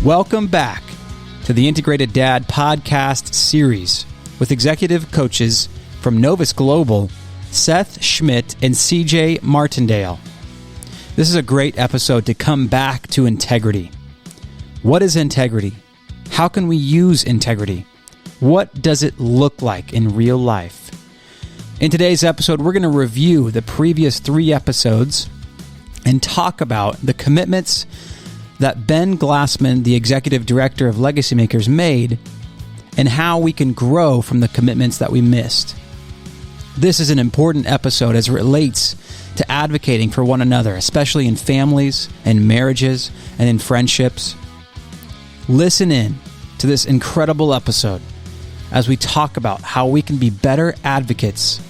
Welcome back to the Integrated Dad podcast series with executive coaches from Novus Global, Seth Schmidt and CJ Martindale. This is a great episode to come back to integrity. What is integrity? How can we use integrity? What does it look like in real life? In today's episode, we're going to review the previous 3 episodes and talk about the commitments that Ben Glassman, the executive director of Legacymakers, made and how we can grow from the commitments that we missed. This is an important episode as it relates to advocating for one another, especially in families and marriages and in friendships. Listen in to this incredible episode as we talk about how we can be better advocates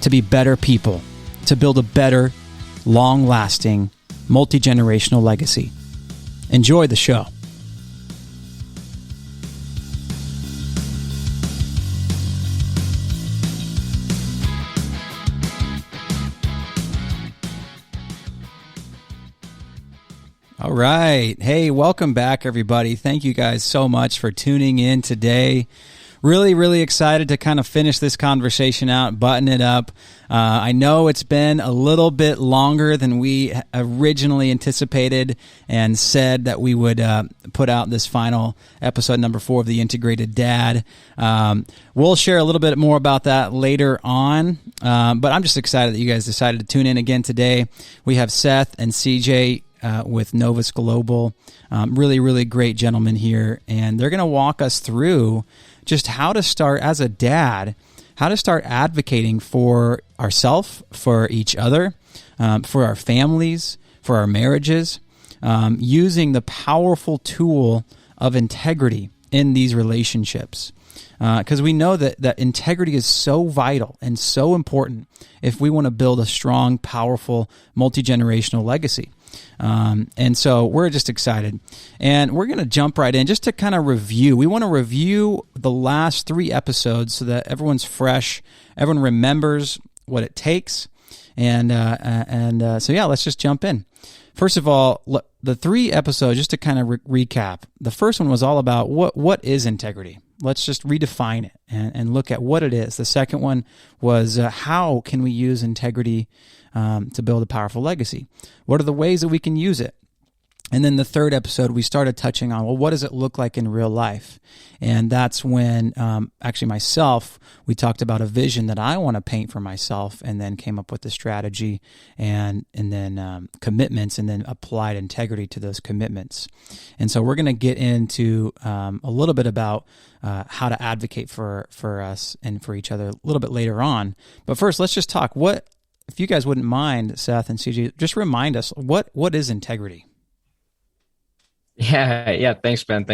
to be better people, to build a better, long-lasting, multi-generational legacy. Enjoy the show. All right. Hey, welcome back, everybody. Thank you guys so much for tuning in today. Really excited to kind of finish this conversation out, button it up. I know it's been a little bit longer than we originally anticipated and said that we would put out this final episode, number 4 of the Integrated Dad. We'll share a little bit more about that later on, but I'm just excited that you guys decided to tune in again today. We have Seth and CJ with Novus Global, really great gentlemen here, and they're going to walk us through just how to start as a dad, how to start advocating for ourselves, for each other, for our families, for our marriages, using the powerful tool of integrity in these relationships. Because we know that integrity is so vital and so important if we want to build a strong, powerful, multi-generational legacy. And so we're just excited. And we're going to jump right in just to kind of review. We want to review the last 3 episodes so that everyone's fresh, everyone remembers what it takes. And so let's just jump in. First of all, the 3 episodes, just to kind of recap, the first one was all about what is integrity. Let's just redefine it and look at what it is. The second one was how can we use integrity to build a powerful legacy? What are the ways that we can use it? And then the third episode, we started touching on, well, what does it look like in real life? And that's when, actually myself, we talked about a vision that I want to paint for myself and then came up with the strategy and then commitments and then applied integrity to those commitments. And so we're going to get into a little bit about how to advocate for us and for each other a little bit later on. But first, let's just talk. If you guys wouldn't mind, Seth and CJ, just remind us, what is integrity? Yeah. Thanks, Ben.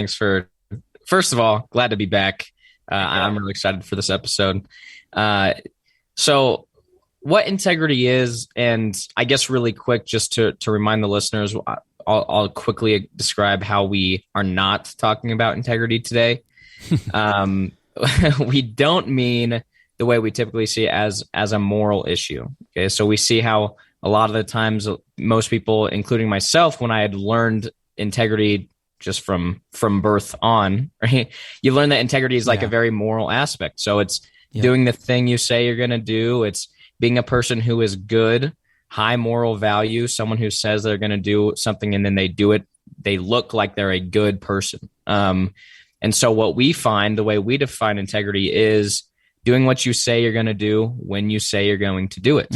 First of all, glad to be back. I'm really excited for this episode. So what integrity is, and I guess really quick, just to remind the listeners, I'll quickly describe how we are not talking about integrity today. We don't mean the way we typically see it as a moral issue. Okay. So we see how a lot of the times most people, including myself, when I had learned integrity just from birth on, right? You learn that integrity is like a very moral aspect. So it's doing the thing you say you're going to do. It's being a person who is good, high moral value, someone who says they're going to do something and then they do it. They look like they're a good person. And so what we find, the way we define integrity is doing what you say you're going to do when you say you're going to do it.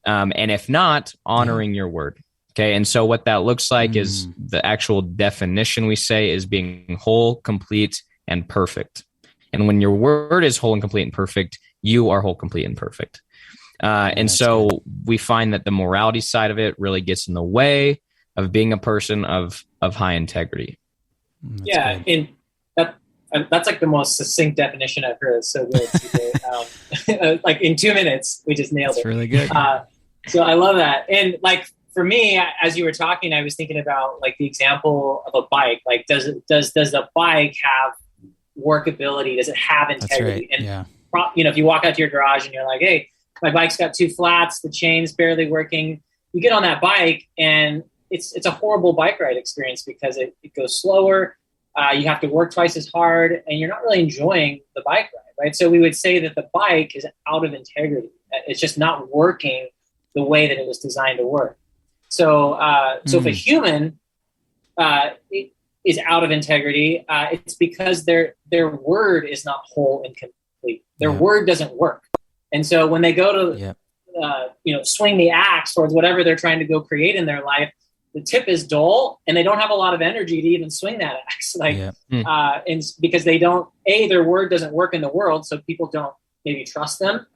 And if not, honoring your word. Okay. And so what that looks like is the actual definition we say is being whole, complete, and perfect. And when your word is whole and complete and perfect, you are whole, complete, and perfect. And so we find that the morality side of it really gets in the way of being a person of high integrity. And that's like the most succinct definition I've heard. It's so good. Like in 2 minutes, we just nailed it. It's really good. So I love that. And like for me, as you were talking, I was thinking about like the example of a bike. Like, does the bike have workability? Does it have integrity? That's right. And if you walk out to your garage and you're like, hey, my bike's got 2 flats, the chain's barely working. You get on that bike and it's a horrible bike ride experience because it goes slower. You have to work twice as hard, and you're not really enjoying the bike ride, right? So we would say that the bike is out of integrity. It's just not working the way that it was designed to work. So, so if a human is out of integrity, it's because their word is not whole and complete. Their word doesn't work, and so when they go to swing the axe towards whatever they're trying to go create in their life, the tip is dull, and they don't have a lot of energy to even swing that axe. And because their word doesn't work in the world, so people don't maybe trust them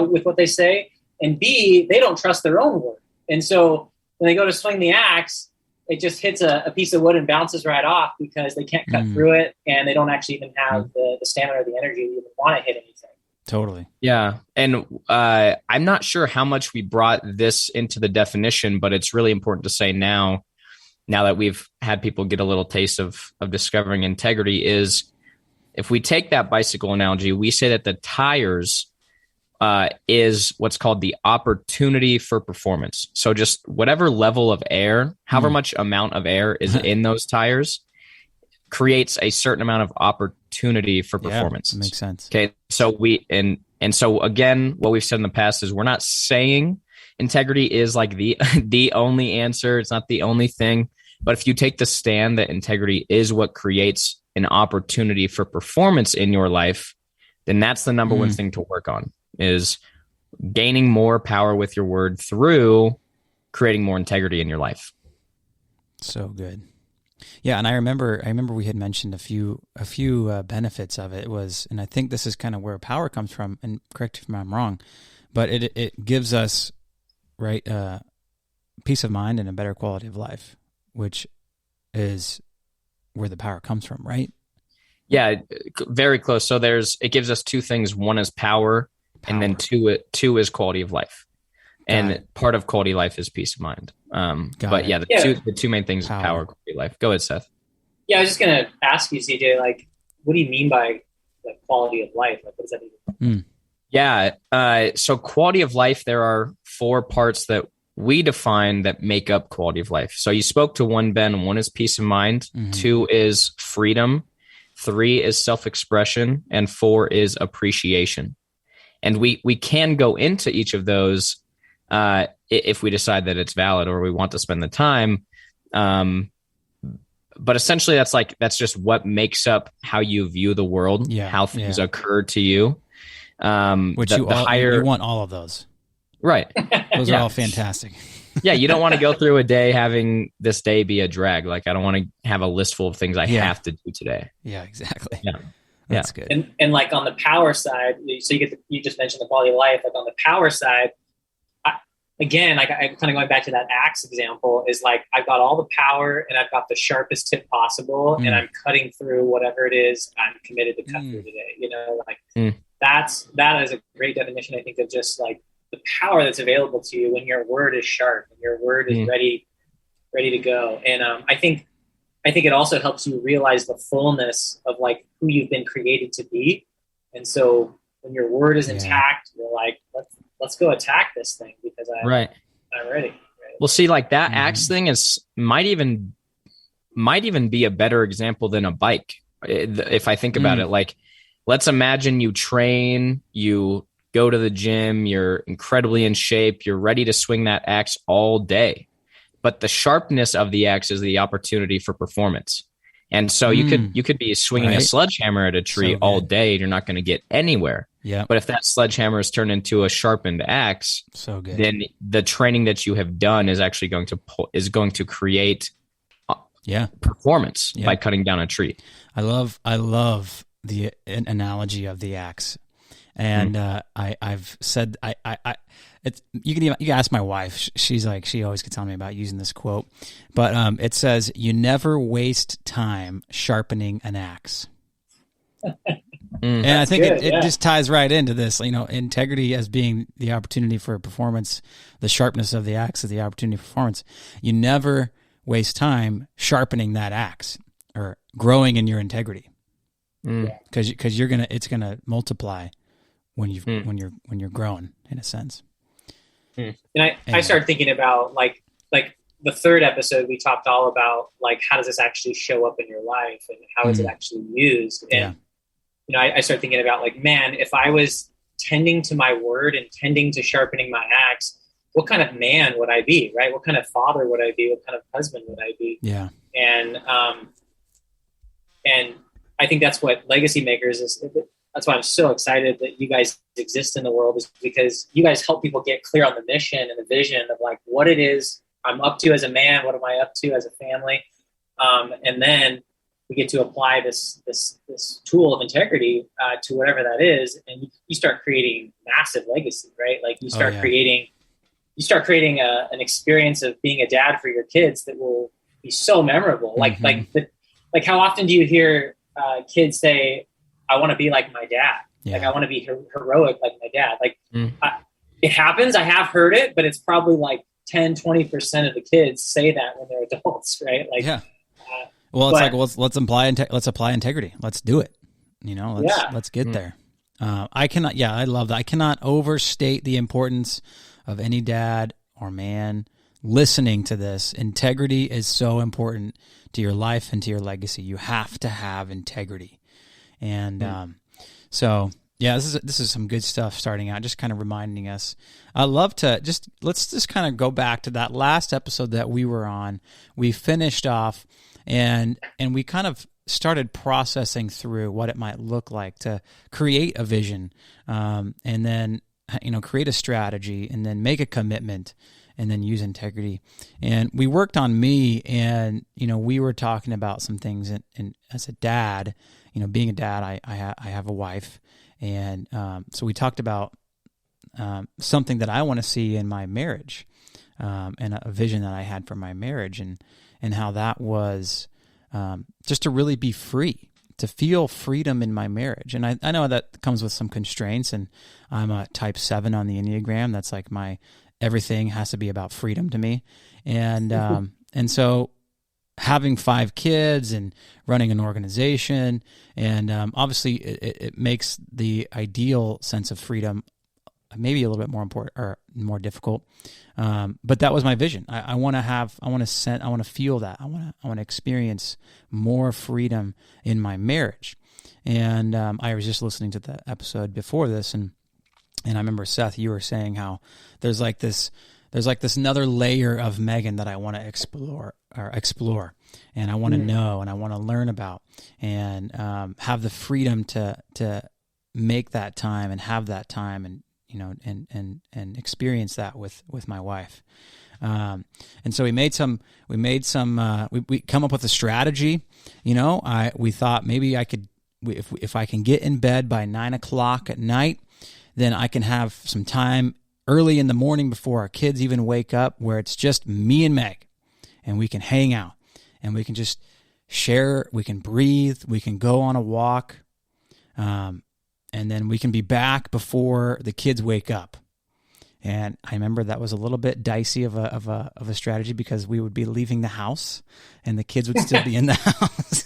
with what they say, and B, they don't trust their own word, and so when they go to swing the axe, it just hits a piece of wood and bounces right off because they can't cut through it, and they don't actually even have the stamina or the energy to even want to hit anything. Totally. Yeah. And I'm not sure how much we brought this into the definition, but it's really important to say now that we've had people get a little taste of discovering integrity, is if we take that bicycle analogy, we say that the tires is what's called the opportunity for performance. So just whatever level of air, however much amount of air is in those tires, creates a certain amount of opportunity for performance. Makes sense. Okay. So so again, what we've said in the past is we're not saying integrity is like the only answer. It's not the only thing. But if you take the stand that integrity is what creates an opportunity for performance in your life, then that's the number one thing to work on, is gaining more power with your word through creating more integrity in your life. So good. Yeah, and I remember we had mentioned a few benefits of it. It was, and I think this is kind of where power comes from, and correct if I'm wrong, but it gives us peace of mind and a better quality of life, which is where the power comes from, right? Yeah, very close. So it gives us two things. One is power. And then two is quality of life. And part of quality of life is peace of mind. The two main things are power, quality of life. Go ahead, Seth. Yeah, I was just going to ask you, CJ, what do you mean by quality of life? What does that mean? Yeah. So quality of life, there are 4 parts that we define that make up quality of life. So you spoke to one, Ben. 1 is peace of mind. 2 is freedom. 3 is self-expression. And 4 is appreciation. And we can go into each of those if we decide that it's valid or we want to spend the time. But essentially, that's just what makes up how you view the world, how things occur to you. Which you want all of those. Right. Those are all fantastic. Yeah, you don't want to go through a day having this day be a drag. I don't want to have a list full of things I have to do today. Yeah, exactly. Yeah. That's good. And on the power side, so you just mentioned the quality of life. On the power side, I'm kind of going back to that axe example, is I've got all the power and I've got the sharpest tip possible, and I'm cutting through whatever it is I'm committed to cut through today. That is a great definition, I think, of just the power that's available to you when your word is sharp and your word is ready to go. And I think it also helps you realize the fullness of who you've been created to be. And so when your word is intact, you're let's go attack this thing because I'm ready. Right? Well, see, that axe thing might even be a better example than a bike. If I think about it, let's imagine you train, you go to the gym, you're incredibly in shape, you're ready to swing that axe all day. But the sharpness of the axe is the opportunity for performance. And so you could be swinging a sledgehammer at a tree all day and you're not going to get anywhere. Yeah. But if that sledgehammer is turned into a sharpened axe, then the training that you have done is actually going to create performance by cutting down a tree. I love the analogy of the axe. And I've said you can ask my wife. She always gets on me about using this quote, but it says, "You never waste time sharpening an axe." And I think it just ties right into this. Integrity as being the opportunity for performance, the sharpness of the axe is the opportunity for performance. You never waste time sharpening that axe or growing in your integrity, because it's gonna multiply when you're growing, in a sense. And I started thinking about the third episode, we talked all about like, how does this actually show up in your life and how is it actually used? And, I start thinking about like, man, if I was tending to my word and tending to sharpening my axe, what kind of man would I be? Right. What kind of father would I be? What kind of husband would I be? Yeah. And I think that's what Legacymakers is. That's why I'm so excited that you guys exist in the world, is because you guys help people get clear on the mission and the vision of like what it is I'm up to as a man. What am I up to as a family? And then we get to apply this tool of integrity to whatever that is. And you start creating massive legacy, right? Like you start creating an experience of being a dad for your kids that will be so memorable. Like how often do you hear kids say, I want to be like my dad. Yeah. Like I want to be heroic like my dad. Like it happens. I have heard it, but it's probably like 10, 20% of the kids say that when they're adults, right? Like, well, it's let's apply integrity. Let's do it. Let's get there. I love that. I cannot overstate the importance of any dad or man listening to this. Integrity is so important to your life and to your legacy. You have to have integrity. And this is some good stuff starting out, just kind of reminding us. I love to let's kind of go back to that last episode that we were on. We finished off and we kind of started processing through what it might look like to create a vision, and then create a strategy, and then make a commitment, and then use integrity. And we worked on me, and we were talking about some things. And as a dad, being a dad, I have a wife, and so we talked about something that I want to see in my marriage, and a vision that I had for my marriage, and how that was just to really be free, to feel freedom in my marriage. And I know that comes with some constraints, and I'm a type 7 on the Enneagram. That's like everything has to be about freedom to me. And and so having 5 kids and running an organization, and obviously it makes the ideal sense of freedom maybe a little bit more important or more difficult. But that was my vision. I want to feel that. I want to experience more freedom in my marriage. And I was just listening to the episode before this, and I remember, Seth, you were saying how there's like this another layer of Megan that I want to explore, and I want to know, and I want to learn about, and have the freedom to make that time and have that time, and and experience that with my wife. And so we come up with a strategy. We thought maybe if I can get in bed by 9:00 at night, then I can have some time early in the morning before our kids even wake up, where it's just me and Meg, and we can hang out, and we can just share, we can breathe, we can go on a walk, and then we can be back before the kids wake up. And I remember that was a little bit dicey of a strategy, because we would be leaving the house and the kids would still be in the house.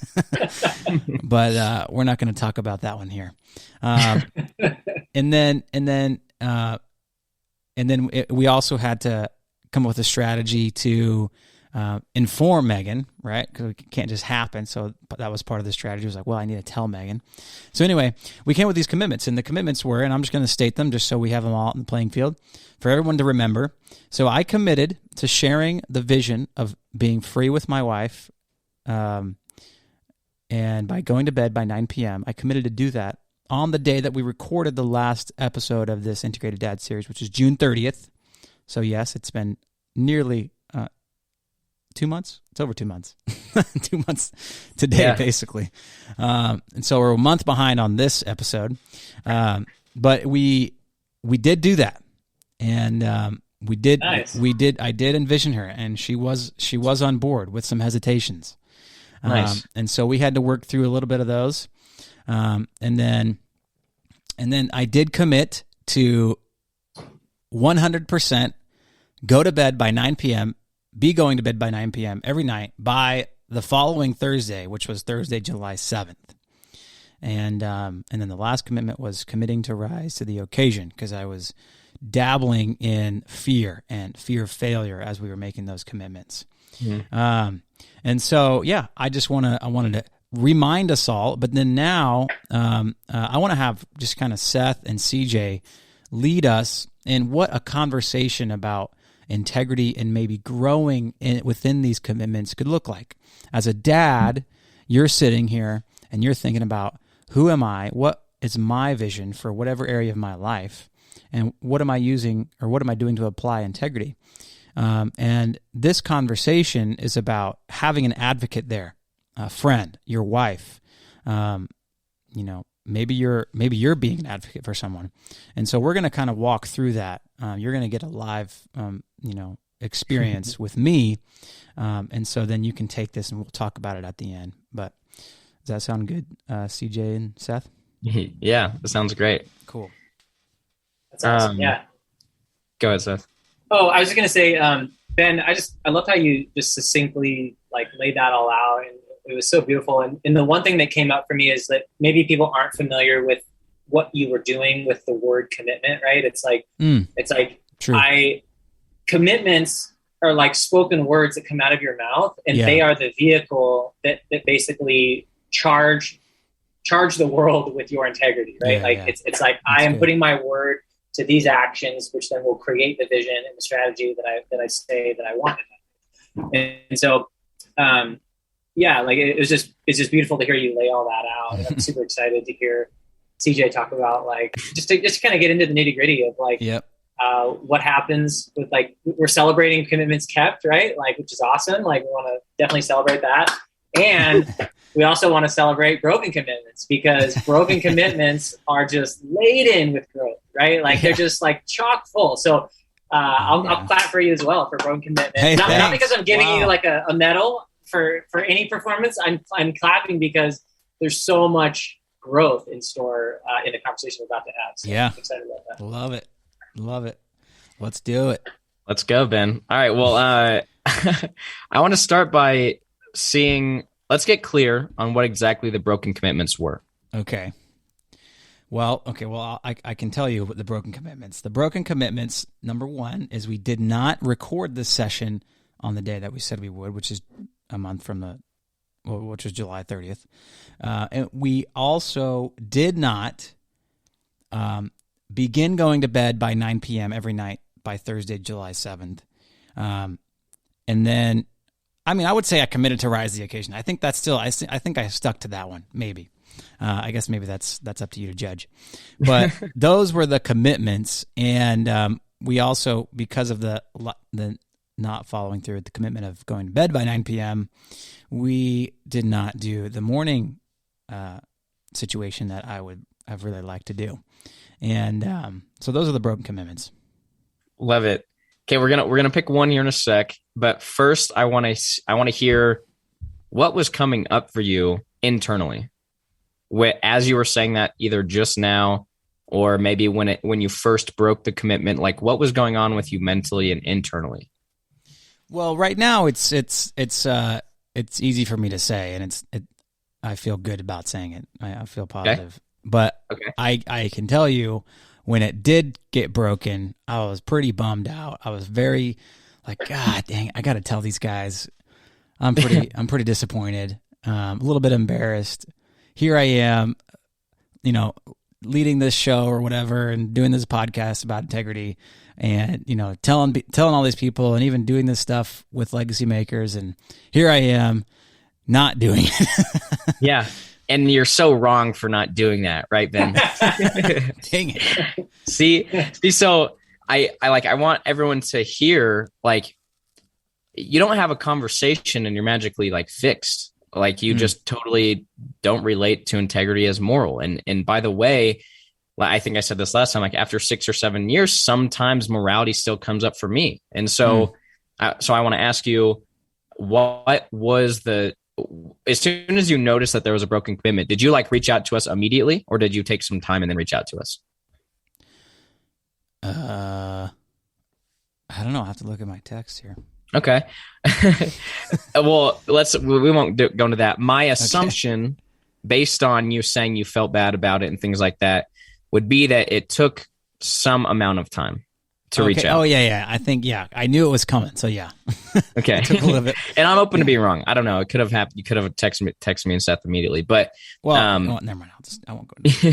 But we're not going to talk about that one here. And then we also had to come up with a strategy to inform Megan, right? Because it can't just happen. So that was part of the strategy. It was like, well, I need to tell Megan. So anyway, we came with these commitments, and the commitments were, and I'm just going to state them just so we have them all in the playing field for everyone to remember. So I committed to sharing the vision of being free with my wife, and by going to bed by 9 p.m., I committed to do that on the day that we recorded the last episode of this Integrated Dad series, which is June 30th. So yes, it's been nearly 2 months. It's over 2 months. 2 months today, basically. And so we're a month behind on this episode. But we did do that. And we did. Nice. I did envision her, and she was on board with some hesitations. Nice. And so we had to work through a little bit of those. And then I did commit to 100% go to bed by 9 p.m., be going to bed by 9 p.m. every night by the following Thursday, which was Thursday, July 7th. And then the last commitment was committing to rise to the occasion, because I was dabbling in fear and fear of failure as we were making those commitments. And so, yeah, I wanted to remind us all, but then now I want to have just kind of Seth and CJ lead us in what a conversation about integrity and maybe growing within these commitments could look like. As a dad, you're sitting here and you're thinking about, who am I? What is my vision for whatever area of my life? And what am I using, or what am I doing to apply integrity? And this conversation is about having an advocate there, a friend, your wife. Maybe you're being an advocate for someone. And so we're going to kind of walk through that. You're going to get a live, experience with me. And so then you can take this and we'll talk about it at the end. But does that sound good, CJ and Seth? Yeah, that sounds great. Cool. That's awesome. Yeah. Go ahead, Seth. Oh, I was just going to say, Ben, I love how you just succinctly laid that all out, and it was so beautiful. And the one thing that came up for me is that maybe people aren't familiar with what you were doing with the word commitment, right? It's True. Commitments are like spoken words that come out of your mouth, and they are the vehicle that basically charge the world with your integrity, right? It's like, I am putting my word to these actions, which then will create the vision and the strategy that I say that I want. And so, it's just beautiful to hear you lay all that out. And I'm super excited to hear CJ talk about just to kind of get into the nitty gritty of what happens with we're celebrating commitments kept, right? Which is awesome. We want to definitely celebrate that. And we also want to celebrate broken commitments, because broken commitments are just laden with growth, right? They're just chock full. So I'll clap for you as well for broken commitments. Hey, not because I'm giving you a medal for any performance. I'm clapping because there's so much growth in store in the conversation we're about to have. So I'm excited about that. Love it. Let's do it. Let's go, Ben. All right. Well, I want to start by let's get clear on what exactly the broken commitments were. Okay. Well, I can tell you what the broken commitments. The broken commitments, number one, is we did not record this session on the day that we said we would, which is a month from which was July 30th. And we also did not begin going to bed by 9 p.m. every night by Thursday, July 7th. And then, I would say I committed to rise to the occasion. I think that's still, I think I stuck to that one, maybe. I guess maybe that's up to you to judge. But those were the commitments. And we also, because of the not following through with the commitment of going to bed by 9 p.m., we did not do the morning situation that I've really liked to do. And so those are the broken commitments. Love it. Okay, we're gonna pick one here in a sec, but first I want to hear what was coming up for you internally, as you were saying that, either just now or maybe when you first broke the commitment. What was going on with you mentally and internally? Well, right now it's easy for me to say, and I feel good about saying it. I feel positive, but I can tell you, when it did get broken, I was pretty bummed out. I was very God dang, I got to tell these guys. I'm pretty disappointed. A little bit embarrassed. Here I am, leading this show or whatever, and doing this podcast about integrity, and telling all these people, and even doing this stuff with Legacymakers, and here I am, not doing it. Yeah. And you're so wrong for not doing that, right, Ben? Dang it. See, so I want everyone to hear, you don't have a conversation and you're magically fixed. You just totally don't relate to integrity as moral. And by the way, I think I said this last time, after 6 or 7 years, sometimes morality still comes up for me. And so, I want to ask you, what was as soon as you noticed that there was a broken commitment, did you reach out to us immediately, or did you take some time and then reach out to us? I don't know. I have to look at my text here. Okay. Well, we won't go into that. My assumption, based on you saying you felt bad about it and things like that, would be that it took some amount of time. to reach out. Oh yeah. I think, I knew it was coming. So yeah. Okay. Took a little bit. And I'm open to being wrong. I don't know. It could have happened. You could have texted me and Seth immediately, but never mind. I won't go.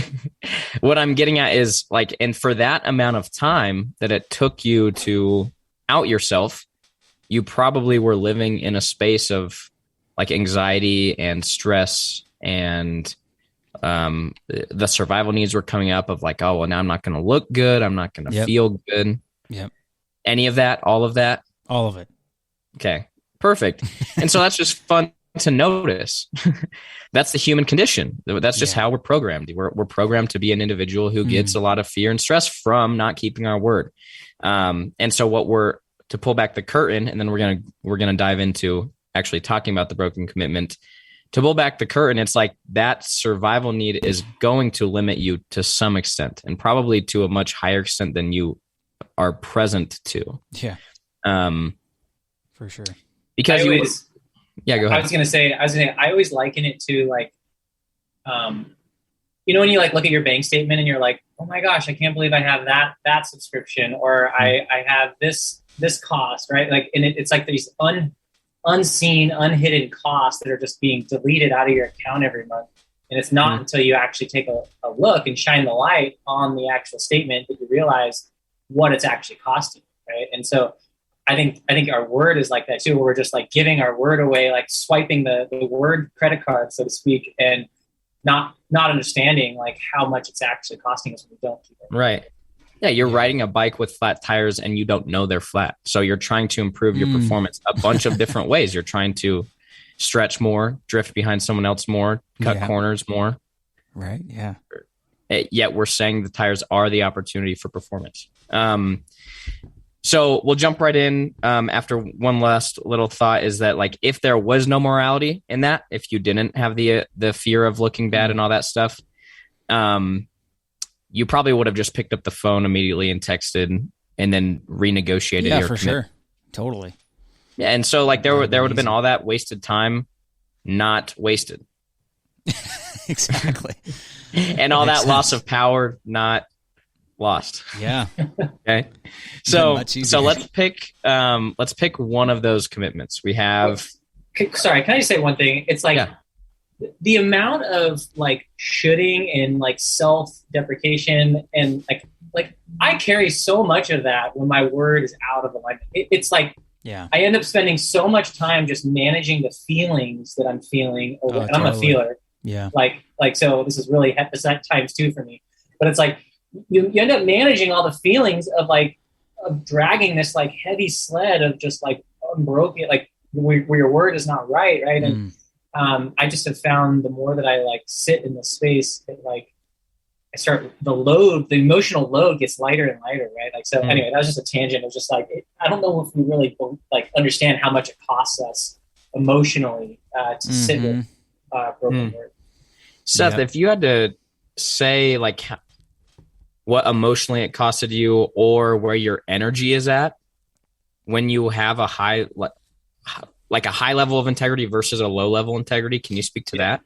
What I'm getting at is like, and for that amount of time that it took you to out yourself, you probably were living in a space of like anxiety and stress, and the survival needs were coming up of like, oh, well, now I'm not going to look good. I'm not going to feel good. Yep. Any of that, all of that? All of it. Okay, perfect. And so that's just fun to notice. That's the human condition. That's just how we're programmed. We're programmed to be an individual who gets a lot of fear and stress from not keeping our word. And so to pull back the curtain, and then we're gonna dive into actually talking about the broken commitment. To pull back the curtain, it's like that survival need is going to limit you to some extent, and probably to a much higher extent than you are present to. Yeah. For sure. Because go ahead. I was gonna say, I always liken it to like, when you like look at your bank statement and you're like, oh my gosh, I can't believe I have that subscription, or I have this cost, right? Like, and it's like these unseen, unhidden costs that are just being deleted out of your account every month. And it's not until you actually take a look and shine the light on the actual statement that you realize what it's actually costing, right? And so I think our word is like that too, where we're just like giving our word away, like swiping the word credit card, so to speak, and not understanding like how much it's actually costing us when we don't keep it. Right. Yeah, you're riding a bike with flat tires and you don't know they're flat. So you're trying to improve your performance a bunch of different ways. You're trying to stretch more, drift behind someone else more, cut corners more. Right, yeah. Yet we're saying the tires are the opportunity for performance. So we'll jump right in after one last little thought is that like if there was no morality in that, if you didn't have the fear of looking bad and all that stuff, you probably would have just picked up the phone immediately and texted and then renegotiated your for commitment. Sure. Totally. Yeah, and so like there would have been all that wasted time not wasted. Exactly. And all that loss of power not lost. Yeah. Okay. So let's pick one of those commitments. We have Sorry, can I just say one thing? It's like the amount of like shoulding and like self-deprecation and like I carry so much of that when my word is out of alignment. It's like I end up spending so much time just managing the feelings that I'm feeling, and I'm a feeler. Yeah. Like so this is really times 2 for me. But it's like you end up managing all the feelings of dragging this like heavy sled of just like unbroken, like where your word is not right. And I just have found the more that I like sit in the space, that like I start the emotional load gets lighter and lighter, right? Like, so anyway, that was just a tangent. It was just like, I don't know if we really like understand how much it costs us emotionally to sit with broken word. Seth, if you had to say like what emotionally it costed you or where your energy is at when you have a high, like a high level of integrity versus a low level integrity, can you speak to that?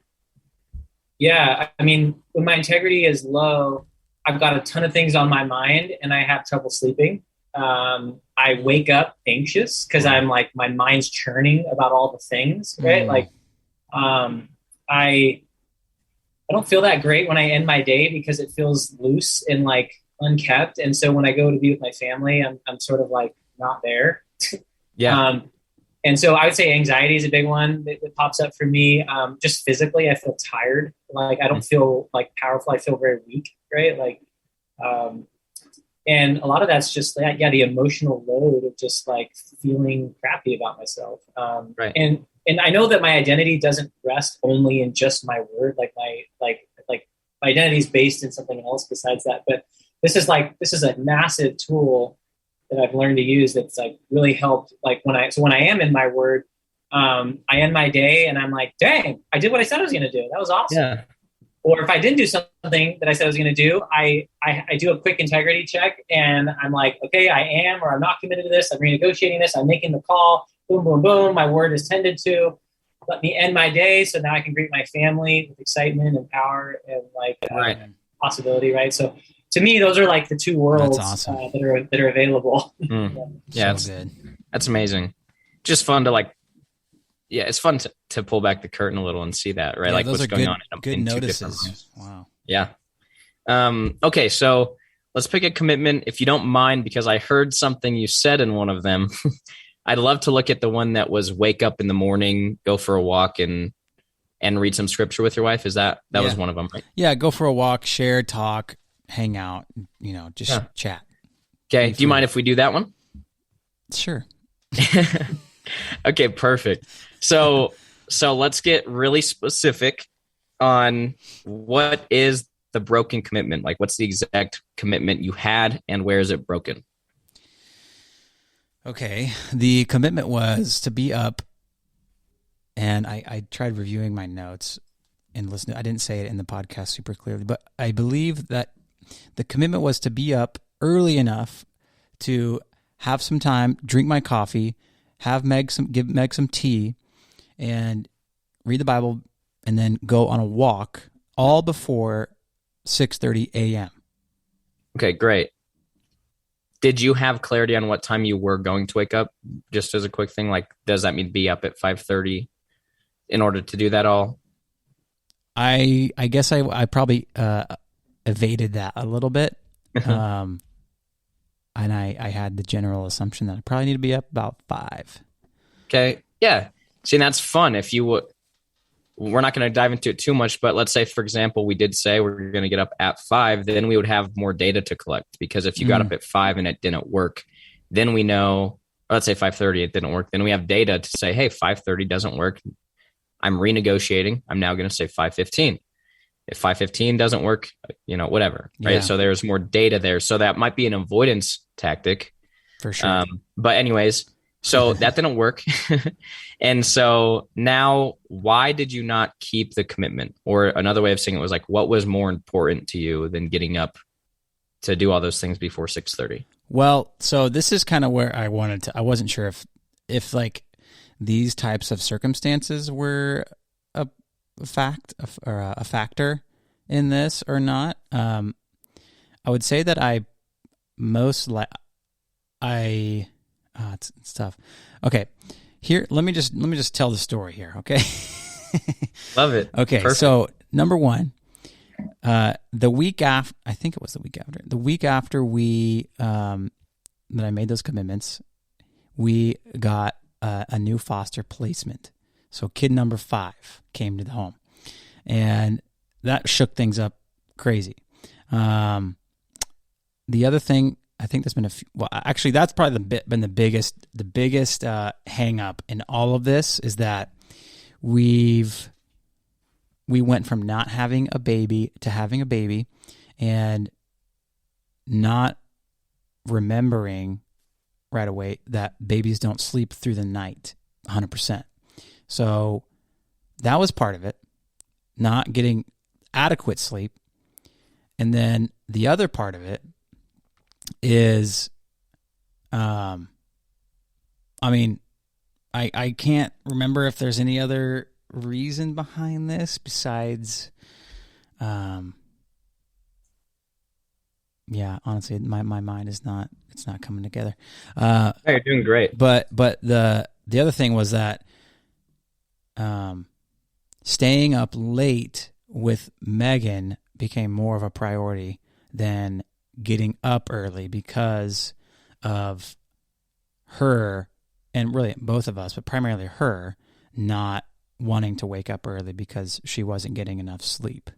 Yeah. I mean, when my integrity is low, I've got a ton of things on my mind and I have trouble sleeping. I wake up anxious because I'm like, my mind's churning about all the things, right? Like, I don't feel that great when I end my day because it feels loose and like unkept. And so when I go to be with my family, I'm sort of like not there. Yeah. And so I would say anxiety is a big one that pops up for me. Just physically, I feel tired. Like I don't feel like powerful. I feel very weak, right? Like, and a lot of that's just that, the emotional load of just like feeling crappy about myself. Right. And I know that my identity doesn't rest only in just my word. Like my identity is based in something else besides that. But this is a massive tool that I've learned to use that's like really helped. Like when I am in my word, I end my day and I'm like, dang, I did what I said I was going to do. That was awesome. Yeah. Or if I didn't do something that I said I was going to do, I do a quick integrity check and I'm like, okay, I am, or I'm not committed to this. I'm renegotiating this. I'm making the call. Boom, boom, boom. My word is tended to. Let me end my day so now I can greet my family with excitement and power and like possibility, right? So to me, those are like the two worlds awesome. that are available. Yeah, so good. That's amazing. Just fun to it's fun to pull back the curtain a little and see that, right? Yeah, like those what's are going good, on good in two different notices. rooms. Wow. Yeah. Okay, so let's pick a commitment, if you don't mind, because I heard something you said in one of them. I'd love to look at the one that was wake up in the morning, go for a walk, and read some scripture with your wife. Is that was one of them, right? Yeah, go for a walk, share, talk, hang out, just chat. Okay, do you mind if we do that one? Sure. Okay, perfect. So let's get really specific on what is the broken commitment. Like, what's the exact commitment you had, and where is it broken? Okay, the commitment was to be up, and I tried reviewing my notes and listening. I didn't say it in the podcast super clearly, but I believe that the commitment was to be up early enough to have some time, drink my coffee, give Meg some tea, and read the Bible, and then go on a walk all before 6:30 a.m. Okay, great. Did you have clarity on what time you were going to wake up? Just as a quick thing, like, does that mean be up at 5:30 in order to do that all? I guess I probably evaded that a little bit. And I had the general assumption that I probably need to be up about 5. Okay. Yeah. See, and that's fun. If you would, we're not going to dive into it too much, but let's say, for example, we did say we're going to get up at 5, then we would have more data to collect, because if you got up at 5 and it didn't work, then we know, or let's say 5:30, it didn't work. Then we have data to say, hey, 5:30 doesn't work. I'm renegotiating. I'm now going to say 5:15. If 5:15 doesn't work, whatever. Right. Yeah. So there's more data there. So that might be an avoidance tactic. For sure. But anyways, so that didn't work. And so now, why did you not keep the commitment? Or another way of saying it was like, what was more important to you than getting up to do all those things before 6:30? Well, so this is kind of where I wasn't sure if like these types of circumstances were a factor in this or not. I would say that it's tough. Okay, here let me just tell the story here. Okay, love it. Okay, perfect. So number one, the week after, I think it was the week after we that I made those commitments, we got a new foster placement. So kid number 5 came to the home, and that shook things up crazy. The other thing, I think there's been actually that's probably been the biggest hang up in all of this is that we went from not having a baby to having a baby, and not remembering right away that babies don't sleep through the night 100%. So that was part of it, not getting adequate sleep. And then the other part of it is, I can't remember if there's any other reason behind this besides, honestly, my mind it's not coming together. You're doing great. But the other thing was that, staying up late with Megan became more of a priority than getting up early because of her, and really both of us, but primarily her, not wanting to wake up early because she wasn't getting enough sleep.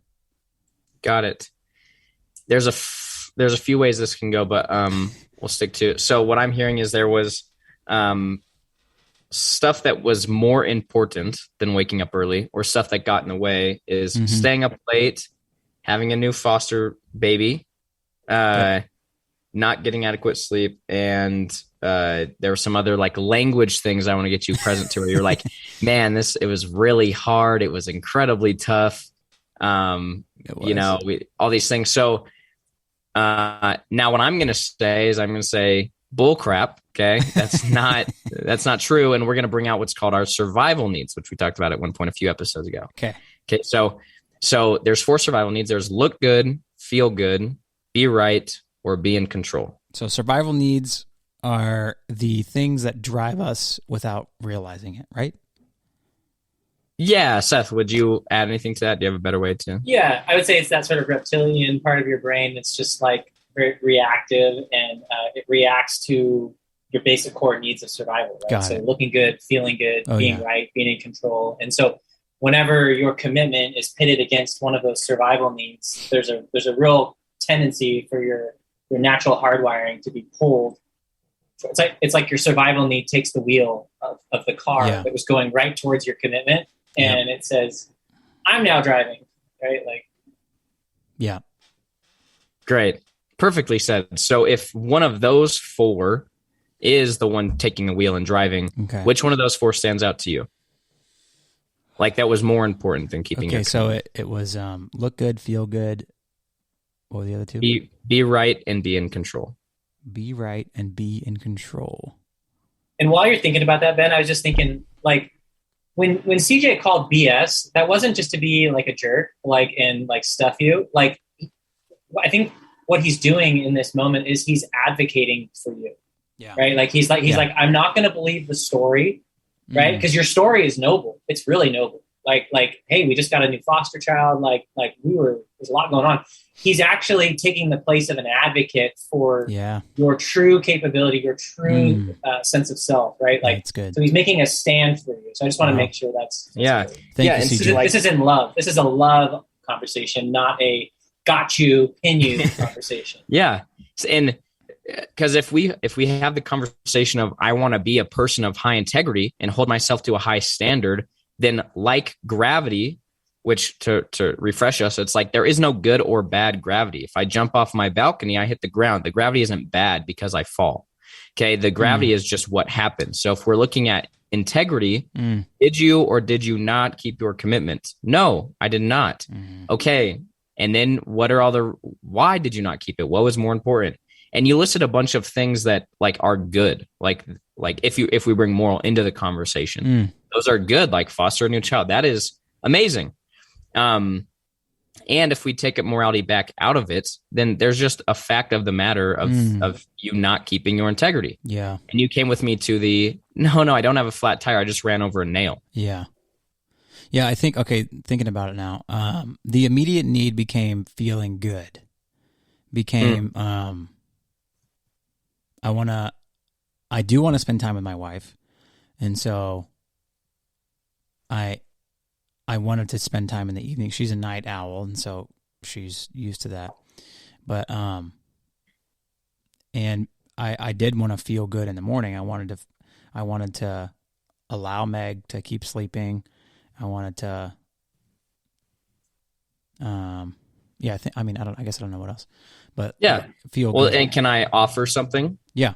Got it. There's a few ways this can go, but we'll stick to it. So what I'm hearing is there was stuff that was more important than waking up early, or stuff that got in the way is staying up late, having a new foster baby, not getting adequate sleep, and there were some other like language things I want to get you present to, where you're like, man, it was really hard. It was incredibly tough. All these things. So now what I'm going to say is I'm going to say bull crap. Okay. That's not true. And we're going to bring out what's called our survival needs, which we talked about at one point a few episodes ago. Okay. So there's 4 survival needs. There's look good, feel good, be right, or be in control. So survival needs are the things that drive us without realizing it, right? Yeah, Seth, would you add anything to that? Do you have a better way to? Yeah, I would say it's that sort of reptilian part of your brain that's just like very reactive, and it reacts to your basic core needs of survival, right? So looking good, feeling good, being right, being in control. And so whenever your commitment is pitted against one of those survival needs, there's a real tendency for your natural hardwiring to be pulled. It's like your survival need takes the wheel of the car that was going right towards your commitment, and it says, I'm now driving, right? Like, yeah. Great. Perfectly said. So if one of those four is the one taking the wheel and driving, which one of those four stands out to you? Like that was more important than keeping Okay, so it was look good, feel good. What were the other two? Be right and be in control. Be right and be in control. And while you're thinking about that, Ben, I was just thinking, like, when CJ called BS, that wasn't just to be like a jerk, like, and like stuff you. Like, I think what he's doing in this moment is he's advocating for you. Yeah. Right. Like he's like, I'm not going to believe the story. Right. Because your story is noble. It's really noble. Like, hey, we just got a new foster child. There's a lot going on. He's actually taking the place of an advocate for your true capability, your true sense of self, right? Like, that's good. So he's making a stand for you. So I just want to make sure that's good. Thank you, CJ. This is in love. This is a love conversation, not a got you, pin you conversation. Yeah. And because if we have the conversation of I want to be a person of high integrity and hold myself to a high standard, then like gravity, which to refresh us, it's like there is no good or bad gravity. If I jump off my balcony, I hit the ground. The gravity isn't bad because I fall. Okay. The gravity is just what happens. So if we're looking at integrity, did you or did you not keep your commitment? No, I did not. Okay. And then why did you not keep it? What was more important? And you listed a bunch of things that like are good. Like if we bring moral into the conversation, those are good. Like foster a new child. That is amazing. And if we take morality back out of it, then there's just a fact of the matter of you not keeping your integrity. Yeah. And you came with me to no, I don't have a flat tire. I just ran over a nail. Yeah. Yeah. I think, thinking about it now, the immediate need became feeling good, I do want to spend time with my wife. And so I wanted to spend time in the evening. She's a night owl, and so she's used to that. But and I did want to feel good in the morning. I wanted to allow Meg to keep sleeping. I wanted to I guess I don't know what else. But feel well, good. And can I offer something? Yeah.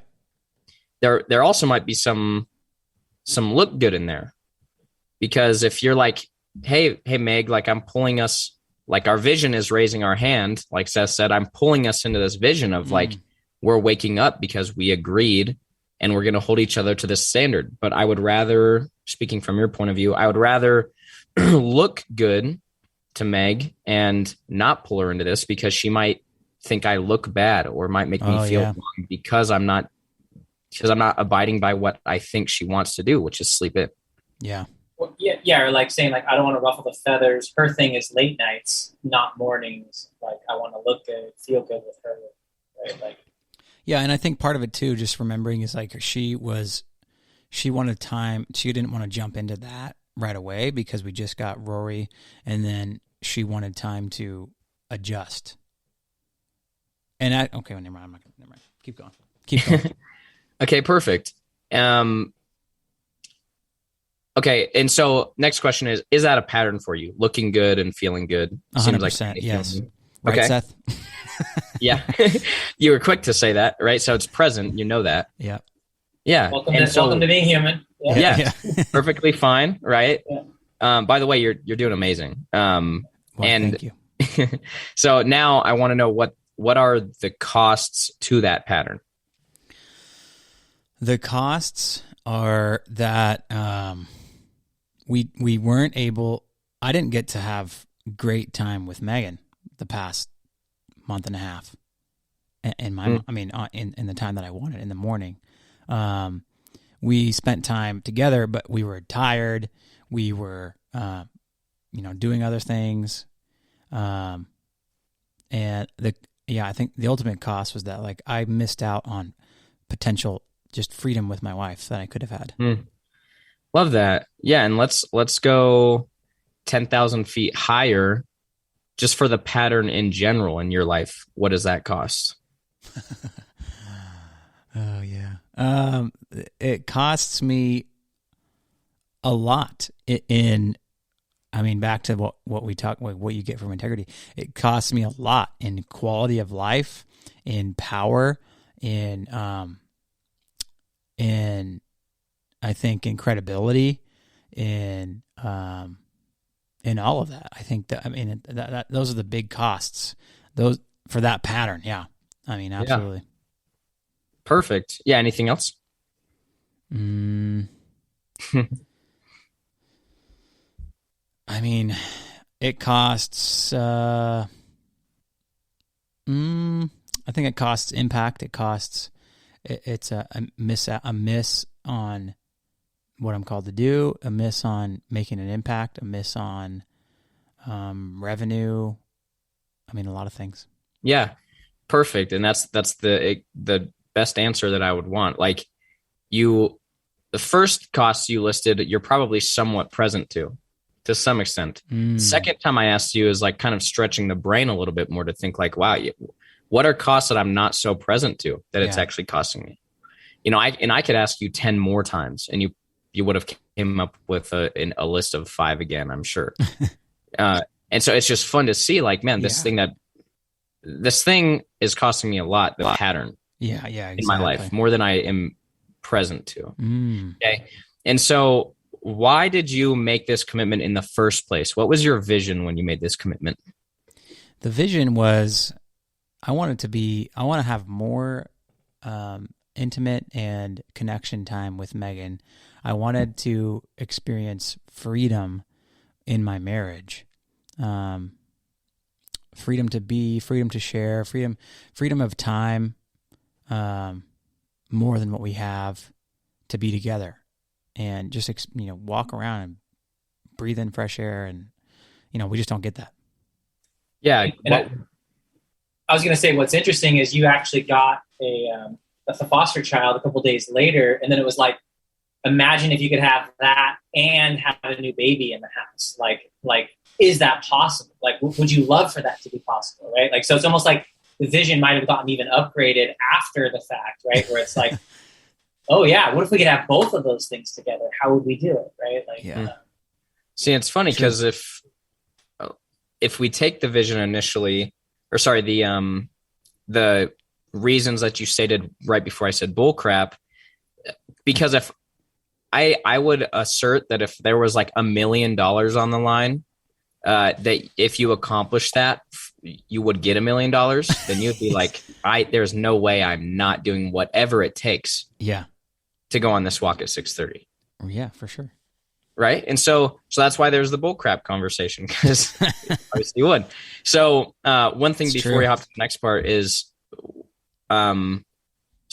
There also might be some look good in there. Because if you're like, hey, Meg, like I'm pulling us, like our vision is raising our hand, like Seth said, I'm pulling us into this vision of like, we're waking up because we agreed and we're going to hold each other to this standard. But I would rather, speaking from your point of view, I would rather look good to Meg and not pull her into this because she might think I look bad or might make me feel wrong because I'm not abiding by what I think she wants to do, which is sleep in. Yeah. Well, yeah, or like saying like I don't want to ruffle the feathers. Her thing is late nights, not mornings. Like I want to look good, feel good with her, right? Like, yeah, and I think part of it too, just remembering, is like she wanted time. She didn't want to jump into that right away because we just got Rory, and then she wanted time to adjust. And never mind. Never mind. Keep going. Okay, perfect. Okay, and so next question is that a pattern for you? Looking good and feeling good? 100%, yes. Right, okay. Seth? Yeah. You were quick to say that, right? So it's present. You know that. Yeah. Yeah. Welcome to being human. Yeah. Perfectly fine, right? Yeah. By the way, you're doing amazing. Thank you. So now I want to know what are the costs to that pattern? The costs are that we weren't able. I didn't get to have great time with Megan the past month and a half. in my, I mean, in the time that I wanted in the morning. We spent time together, but we were tired. We were, doing other things. And I think the ultimate cost was that like I missed out on potential just freedom with my wife that I could have had. Love that. Yeah. And let's go 10,000 feet higher just for the pattern in general in your life. What does that cost? Oh yeah. It costs me a lot back to what we talk, what you get from integrity. It costs me a lot in quality of life, in power, in I think in credibility, in all of that. I think that those are the big costs. Those for that pattern. Yeah. I mean, absolutely. Yeah. Perfect. Yeah. Anything else? I mean, it costs, I think it costs impact. It costs, it's a miss on what I'm called to do, a miss on making an impact, a miss on revenue. I mean, a lot of things. Yeah. Perfect. And that's the best answer that I would want. Like the first costs you listed, you're probably somewhat present to some extent. Second time I asked you is like kind of stretching the brain a little bit more to think like, wow, what are costs that I'm not so present to that it's actually costing me? I could ask you 10 more times and you would have came up with a list of 5 again, I'm sure. And so it's just fun to see like, man, this thing is costing me a lot, the pattern exactly. in my life, more than I am present to. Okay. And so why did you make this commitment in the first place? What was your vision when you made this commitment? The vision was I want to have more intimate and connection time with Megan. I wanted to experience freedom in my marriage. Freedom to be, freedom to share, freedom of time, more than what we have to be together. And just walk around and breathe in fresh air, and we just don't get that. Yeah, I was going to say what's interesting is you actually got a foster child a couple days later, and then it was like, imagine if you could have that and have a new baby in the house. Like, is that possible? Like, would you love for that to be possible? Right? Like, so it's almost like the vision might have gotten even upgraded after the fact, right? Where it's like, oh yeah, what if we could have both of those things together? How would we do it? Right? Like, See, it's funny because if we take the vision initially, or sorry, the reasons that you stated right before I said bullcrap, because if I would assert that if there was like $1 million on the line, that if you accomplish that, you would get $1 million, then you'd be like, there's no way I'm not doing whatever it takes. Yeah. To go on this walk at 6:30. Yeah, for sure. Right. And so that's why there's the bullcrap conversation, because obviously you would. So one thing before we hop to the next part is, so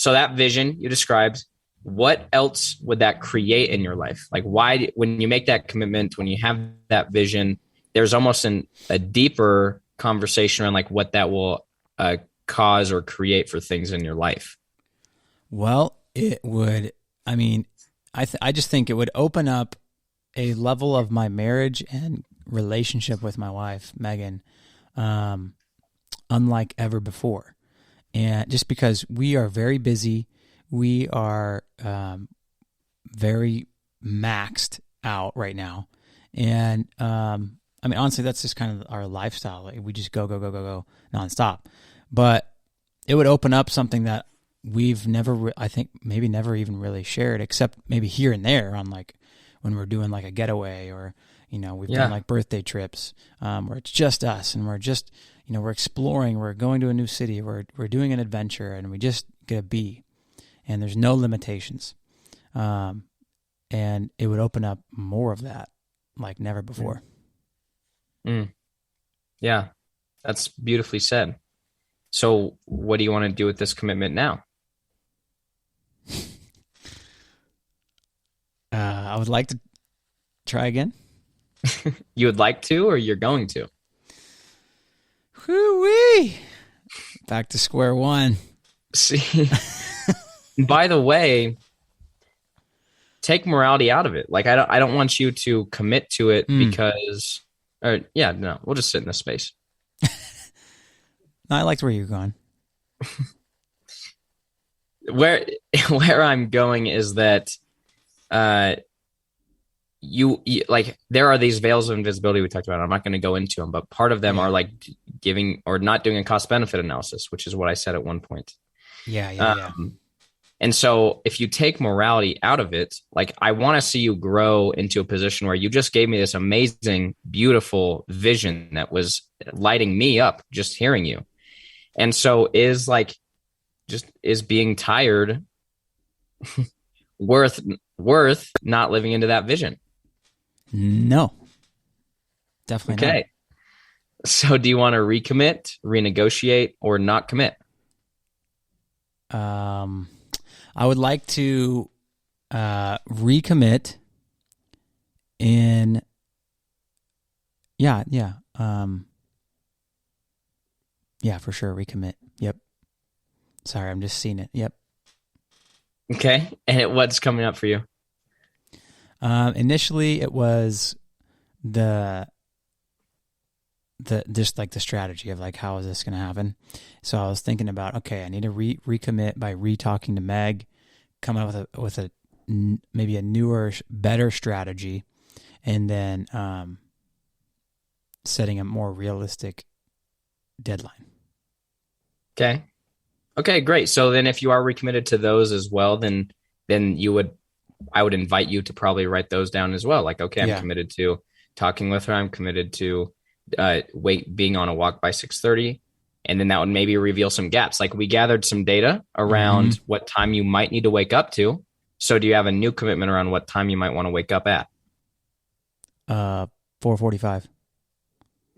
that vision you described, what else would that create in your life? Like why, when you make that commitment, when you have that vision, there's almost a deeper conversation around like what that will cause or create for things in your life. Well, it would, I just think it would open up a level of my marriage and relationship with my wife, Megan, unlike ever before. And just because we are very busy, we are very maxed out right now. And honestly, that's just kind of our lifestyle. Like, we just go nonstop. But it would open up something that we've never, I think maybe never even really shared, except maybe here and there on like when we're doing like a getaway, or, we've done like birthday trips where it's just us and we're just, we're exploring, we're going to a new city, we're doing an adventure, and we just get to be, and there's no limitations. And it would open up more of that like never before. Yeah, that's beautifully said. So what do you want to do with this commitment now? I would like to try again. You would like to, or you're going to? Whoo-wee. Back to square one. See, by the way, take morality out of it. Like, I don't want you to commit to it because, or yeah, no, we'll just sit in this space. No, I liked where you're going. Where I'm going is that, you like, there are these veils of invisibility we talked about. I'm not going to go into them, but part of them are like giving or not doing a cost benefit analysis, which is what I said at one point. Yeah. And so if you take morality out of it, like, I want to see you grow into a position where you just gave me this amazing, beautiful vision that was lighting me up just hearing you. And so is being tired worth not living into that vision? No, definitely okay. Not. So do you want to recommit, renegotiate, or not commit? I would like to recommit in yeah, for sure, recommit. Yep. Sorry, I'm just seeing it. Yep. Okay. And what's coming up for you? Initially it was the just like the strategy of like, how is this going to happen? So I was thinking about, okay, I need to recommit by re-talking to Meg, coming up with a maybe a newer, better strategy, and then setting a more realistic deadline. Okay, great. So then if you are recommitted to those as well, then I would invite you to probably write those down as well. Like, okay, I'm committed to talking with her. I'm committed to being on a walk by 6:30. And then that would maybe reveal some gaps. Like, we gathered some data around what time you might need to wake up to. So do you have a new commitment around what time you might want to wake up at? 4:45.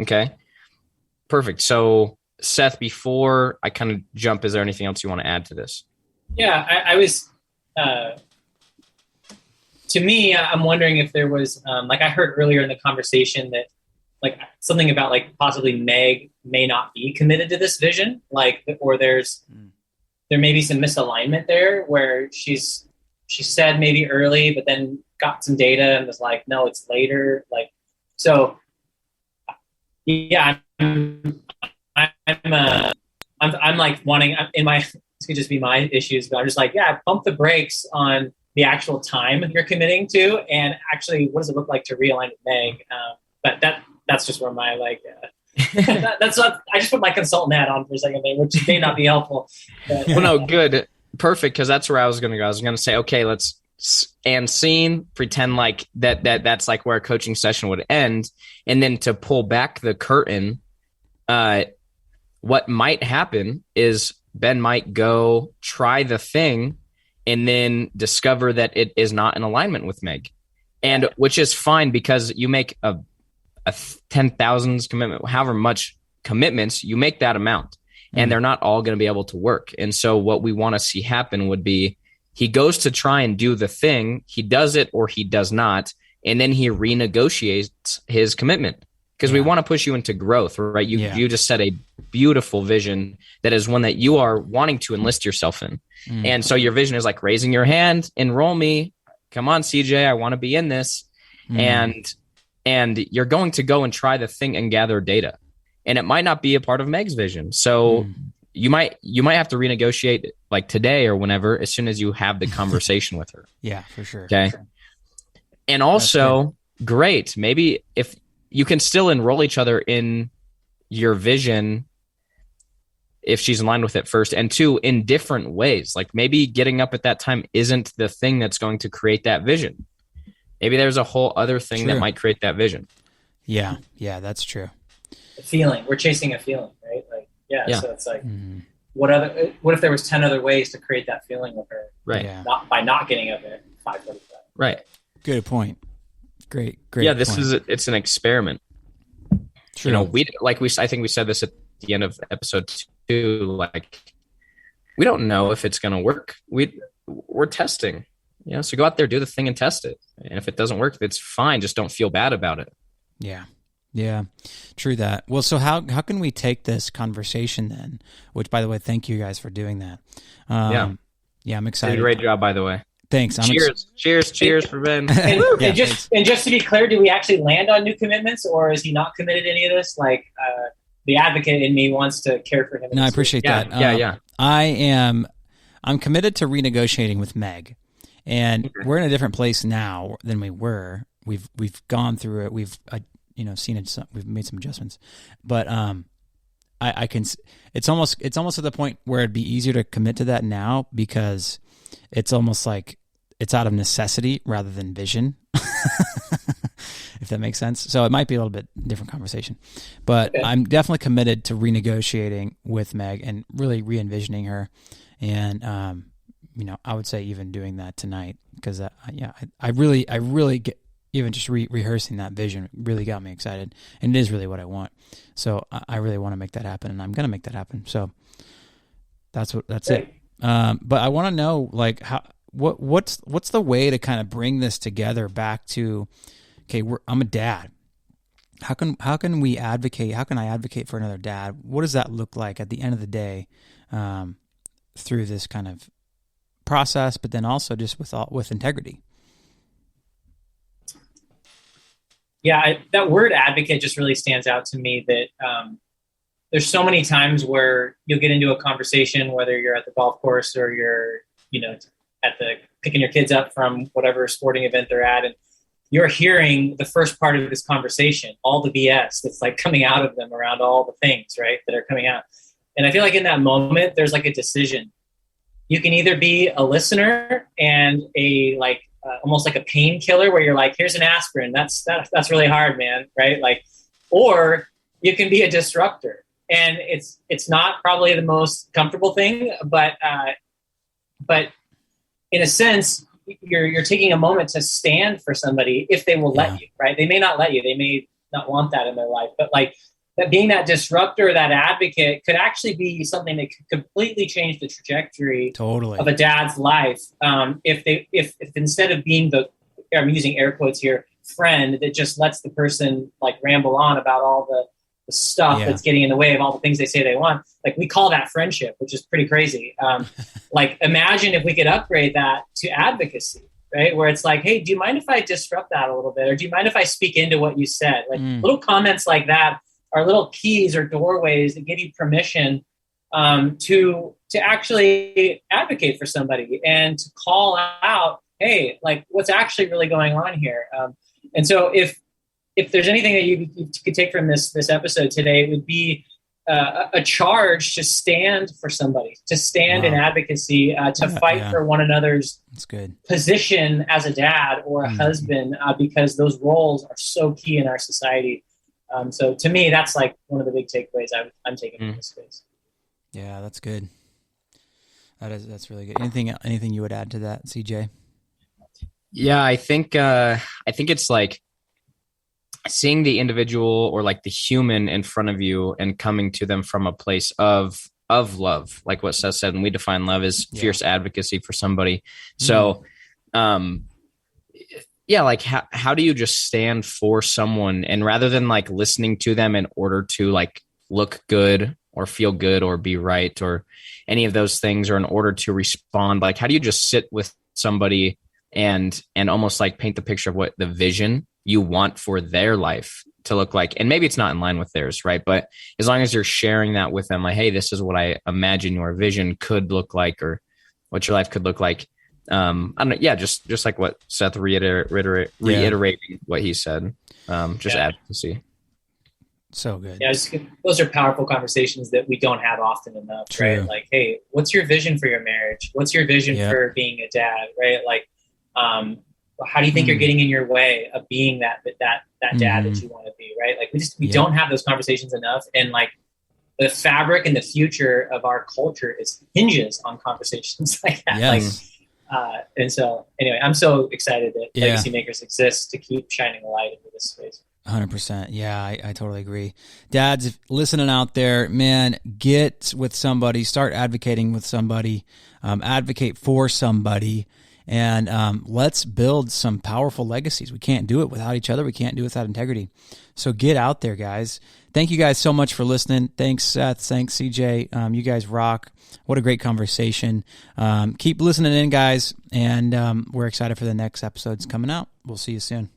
Okay, perfect. So Seth, before I kind of jump, is there anything else you want to add to this? Yeah, I was, to me, I'm wondering if there was, like I heard earlier in the conversation that like something about like possibly Meg may not be committed to this vision, like, or there may be some misalignment there where she said maybe early, but then got some data and was like, no, it's later. Like, so yeah, I'm like wanting in my, this could just be my issues, but I'm just like, yeah, pump the brakes on the actual time you're committing to, and actually, what does it look like to realign with Meg? But that's just where my like, that's not. I just put my consultant hat on for a second there, which may not be helpful. But, well, no, good, perfect, because that's where I was going to go. I was going to say, okay, let's and scene, pretend like that's like where a coaching session would end, and then to pull back the curtain, what might happen is Ben might go try the thing and then discover that it is not in alignment with Meg, and which is fine, because you make a 10,000s commitment, however much commitments you make that amount, and they're not all going to be able to work. And so what we want to see happen would be he goes to try and do the thing, he does it or he does not, and then he renegotiates his commitment, because we want to push you into growth, right? You just set a beautiful vision that is one that you are wanting to enlist yourself in. And so your vision is like raising your hand, enroll me, come on, CJ, I want to be in this. And you're going to go and try the thing and gather data, and it might not be a part of Meg's vision. So you might have to renegotiate like today or whenever, as soon as you have the conversation with her. Yeah, for sure. Okay. And also, great, maybe if you can still enroll each other in your vision, if she's in line with it first, and two, in different ways. Like, maybe getting up at that time isn't the thing that's going to create that vision. Maybe there's a whole other thing that might create that vision. Yeah, that's true. The feeling. We're chasing a feeling, right? Like, so it's like, what if there was 10 other ways to create that feeling with her? Right. Yeah. Not by not getting up at 5:45. Right. Good point. Great. Yeah, point. it's an experiment. True. You know, I think we said this the end of episode 2, like, we don't know if it's going to work. We're testing, so go out there, do the thing and test it. And if it doesn't work, it's fine. Just don't feel bad about it. Yeah. Yeah, true that. Well, so how can we take this conversation then, which, by the way, thank you guys for doing that. Yeah, I'm excited. Did a great job, by the way. Thanks. Cheers for Ben. And just to be clear, do we actually land on new commitments, or is he not committed to any of this? Like, the advocate in me wants to care for him. No, I appreciate that. Yeah. I'm committed to renegotiating with Meg, and we're in a different place now than we were. We've gone through it. We've seen it. We've made some adjustments, but I can. It's almost to the point where it'd be easier to commit to that now, because it's almost like it's out of necessity rather than vision. If that makes sense. So it might be a little bit different conversation, but I'm definitely committed to renegotiating with Meg and really re-envisioning her. And, I would say even doing that tonight, because I really get, even just rehearsing that vision really got me excited, and it is really what I want. So I really want to make that happen, and I'm going to make that happen. So that's it. But I want to know, like, what's the way to kind of bring this together back to, okay, I'm a dad. How can we advocate? How can I advocate for another dad? What does that look like at the end of the day, through this kind of process, but then also just with integrity? Yeah, that word advocate just really stands out to me, that there's so many times where you'll get into a conversation, whether you're at the golf course or you're, picking your kids up from whatever sporting event they're at, and you're hearing the first part of this conversation, all the BS that's like coming out of them around all the things, right, that are coming out. And I feel like in that moment, there's like a decision. You can either be a listener and almost like a painkiller, where you're like, here's an aspirin. That's really hard, man. Right. Like, or you can be a disruptor, and it's not probably the most comfortable thing, but in a sense, you're taking a moment to stand for somebody if they will let you, right? They may not let you. They may not want that in their life, but like that, being that disruptor, that advocate, could actually be something that could completely change the trajectory of a dad's life. If instead of being I'm using air quotes here, friend that just lets the person like ramble on about all the stuff that's getting in the way of all the things they say they want. Like, we call that friendship, which is pretty crazy. Like, imagine if we could upgrade that to advocacy, right? Where it's like, hey, do you mind if I disrupt that a little bit? Or do you mind if I speak into what you said? Like, little comments like that are little keys or doorways that give you permission to actually advocate for somebody and to call out, hey, like, what's actually really going on here? And so if there's anything that you could take from this episode today, it would be a charge to stand for somebody, to stand in advocacy, to fight for one another's position as a dad or a husband, because those roles are so key in our society. So to me, that's like one of the big takeaways I'm taking from this space. Yeah, that's good. That's really good. Anything you would add to that, CJ? Yeah, I think it's like seeing the individual or like the human in front of you and coming to them from a place of love, like what Seth said. And we define love as fierce advocacy for somebody. So, like how do you just stand for someone, and rather than like listening to them in order to like look good or feel good or be right or any of those things, or in order to respond, like how do you just sit with somebody and almost like paint the picture of what the vision you want for their life to look like? And maybe it's not in line with theirs, right? But as long as you're sharing that with them, like, hey, this is what I imagine your vision could look like, or what your life could look like. I don't know. Yeah. Just like what Seth reiterating what he said, advocacy. So good. Yeah. Those are powerful conversations that we don't have often enough, right? Like, hey, what's your vision for your marriage? What's your vision for being a dad? Right. Like, how do you think you're getting in your way of being that dad that you want to be, right? Like, we don't have those conversations enough. And like, the fabric and the future of our culture hinges on conversations like that. Yes. And so anyway, I'm so excited that Legacymakers exists to keep shining a light into this space. 100%. Yeah, I totally agree. Dads, if listening out there, man, get with somebody, start advocating with somebody, advocate for somebody, and let's build some powerful legacies. We can't do it without each other. We can't do it without integrity. So get out there, guys. Thank you guys so much for listening. Thanks, Seth. Thanks, CJ. You guys rock. What a great conversation. Keep listening in, guys, and we're excited for the next episodes coming out. We'll see you soon.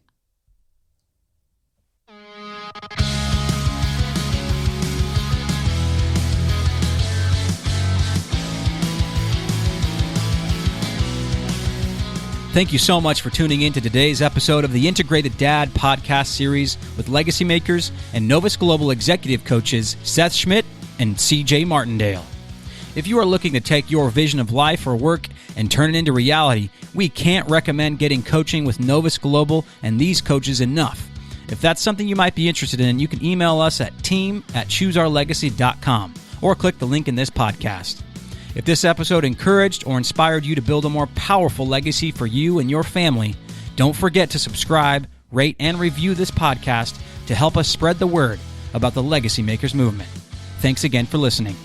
Thank you so much for tuning in to today's episode of the Integrated Dad podcast series with Legacymakers and Novus Global executive coaches Seth Schmidt and CJ Martindale. If you are looking to take your vision of life or work and turn it into reality, we can't recommend getting coaching with Novus Global and these coaches enough. If that's something you might be interested in, you can email us at team@chooseurlegacy.com or click the link in this podcast. If this episode encouraged or inspired you to build a more powerful legacy for you and your family, don't forget to subscribe, rate, and review this podcast to help us spread the word about the Legacymakers movement. Thanks again for listening.